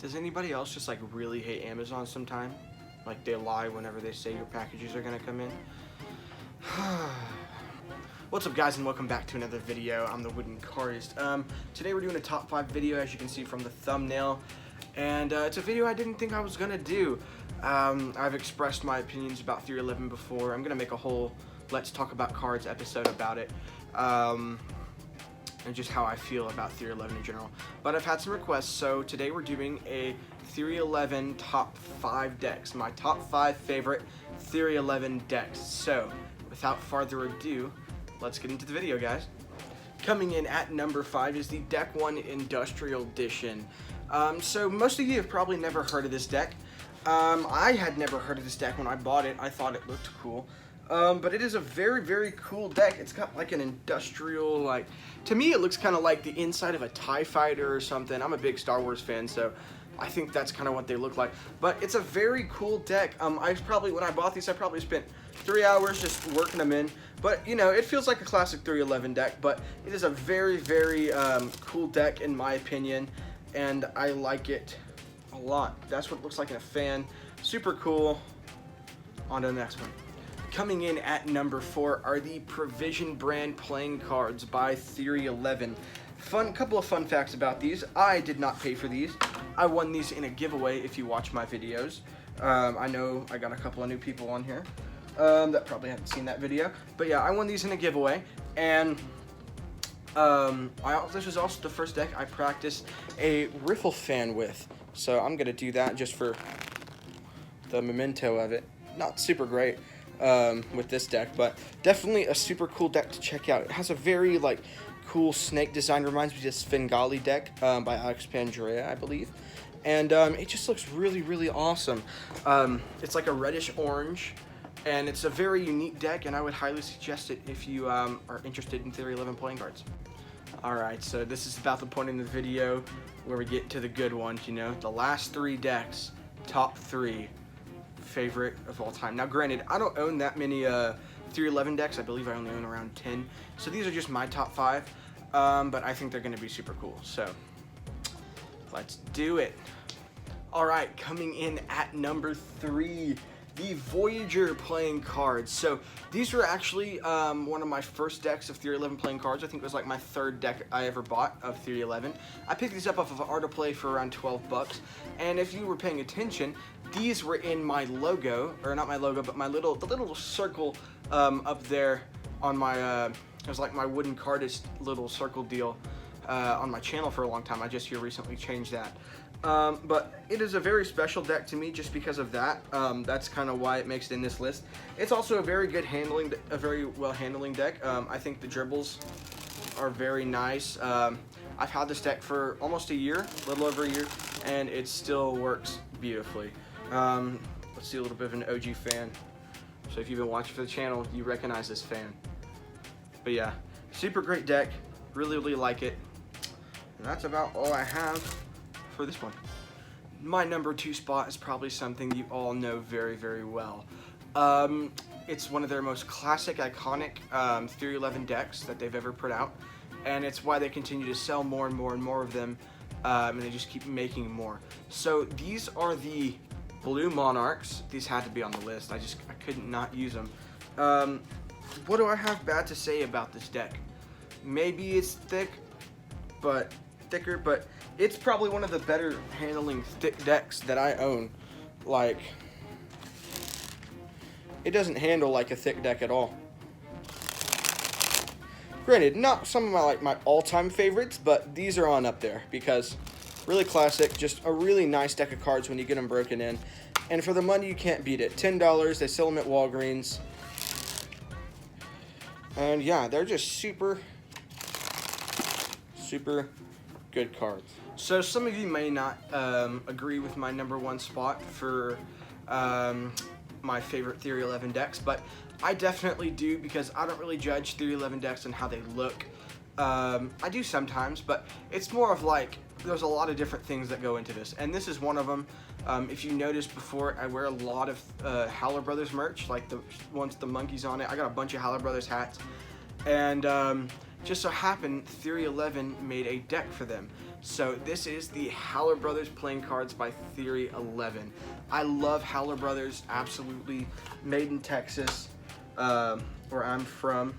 Does anybody else just like really hate Amazon sometime? Like they lie whenever they say your packages are gonna come in? What's up guys, and welcome back to another video. I'm the Wooden Cardist. Today we're doing a top 5 video, as you can see from the thumbnail. And it's a video I didn't think I was gonna do. I've expressed my opinions about 311 before. I'm gonna make a whole Let's Talk About Cards episode about it. And just how I feel about 311 in general. But I've had some requests, so today we're doing a 311 top 5 decks. My top 5 favorite 311 decks. So, without further ado, let's get into the video, guys. Coming in at number 5 is the Deck 1 Industrial Edition. So most of you have probably never heard of this deck. I had never heard of this deck when I bought it. I thought it looked cool. But it is a very, very cool deck. It's got like an industrial, like, to me it looks kind of like the inside of a TIE fighter or something. I'm a big Star Wars fan, so I think that's kind of what they look like. But it's a very cool deck. When I bought these, I probably spent 3 hours just working them in. But, you know, it feels like a classic 311 deck, but it is a very, very cool deck in my opinion, and I like it a lot. That's what it looks like in a fan. Super cool. On to the next one. Coming in at number 4 are the Provision brand playing cards by 311. Couple of fun facts about these. I did not pay for these. I won these in a giveaway if you watch my videos. I know I got a couple of new people on here that probably haven't seen that video. But yeah, I won these in a giveaway. And this was also the first deck I practiced a riffle fan with. So I'm going to do that just for the memento of it. Not super great with this deck, but definitely a super cool deck to check out. It has a very like cool snake design, reminds me of this Svengali deck by Alex Pandrea, I believe, and it just looks really, really awesome. It's like a reddish orange, and it's a very unique deck, and I would highly suggest it if you are interested in 311 playing cards. Alright, so this is about the point in the video where we get to the good ones, you know, the last 3 decks, top 3 favorite of all time. Now granted, I don't own that many 311 decks. I believe I only own around 10, so these are just my top 5, but I think they're going to be super cool, so let's do it. Alright, coming in at number 3, the Voyager playing cards. So these were actually one of my first decks of 311 playing cards. I think it was like my 3rd deck I ever bought of 311. I picked these up off of Art of Play for around 12 bucks. And if you were paying attention, these were in my logo, or not my logo, but the little circle up there on my, it was like my Wooden Cardist little circle deal on my channel for a long time. I just here recently changed that. But it is a very special deck to me just because of that. That's kind of why it makes it in this list. It's also a very good handling, a very well handling deck. I think the dribbles are very nice. I've had this deck for almost a year, a little over a year, and it still works beautifully. Let's see, a little bit of an OG fan. So if you've been watching for the channel, you recognize this fan. But yeah, super great deck. Really, really like it. And that's about all I have for this one. My number 2 spot is probably something you all know very, very well. It's one of their most classic, iconic 311 decks that they've ever put out, and it's why they continue to sell more and more and more of them, and they just keep making more. So these are the Blue Monarchs. These had to be on the list. I couldn't not use them. What do I have bad to say about this deck? Maybe it's thicker, but it's probably one of the better handling thick decks that I own. Like, it doesn't handle like a thick deck at all. Granted, not some of my all-time favorites, but these are on up there because really classic, just a really nice deck of cards when you get them broken in. And for the money, you can't beat it. $10, they sell them at Walgreens. And yeah, they're just super good cards. So some of you may not agree with my number 1 spot for my favorite 311 decks, but I definitely do, because I don't really judge 311 decks and how they look. I do sometimes, but it's more of like, there's a lot of different things that go into this, and this is one of them. If you noticed before, I wear a lot of Howler Brothers merch, like the ones with the monkeys on it. I got a bunch of Howler Brothers hats, and just so happened 311 made a deck for them. So this is the Howler Brothers playing cards by Theory 11. I love Howler Brothers, absolutely. Made in Texas, where I'm from.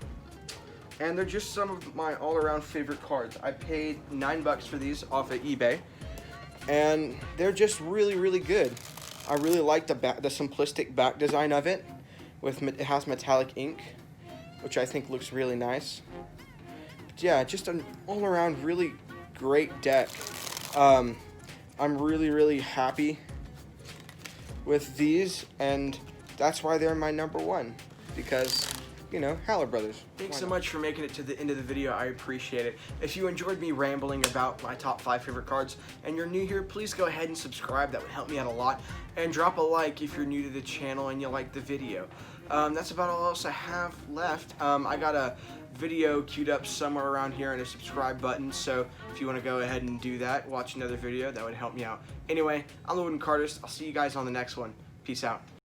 And they're just some of my all-around favorite cards. I paid $9 for these off of eBay. And they're just really, really good. I really like the simplistic back design of it. It has metallic ink, which I think looks really nice. But yeah, just an all-around really great deck. I'm really, really happy with these, and that's why they're my number one, because, you know, Howler Brothers. Thanks so much for making it to the end of the video. I appreciate it. If you enjoyed me rambling about my top 5 favorite cards and you're new here, please go ahead and subscribe. That would help me out a lot. And drop a like if you're new to the channel and you like the video. That's about all else I have left. I got a video queued up somewhere around here and a subscribe button, so if you want to go ahead and do that, watch another video, that would help me out. Anyway, I'm the Cardist. I'll see you guys on the next one. Peace out.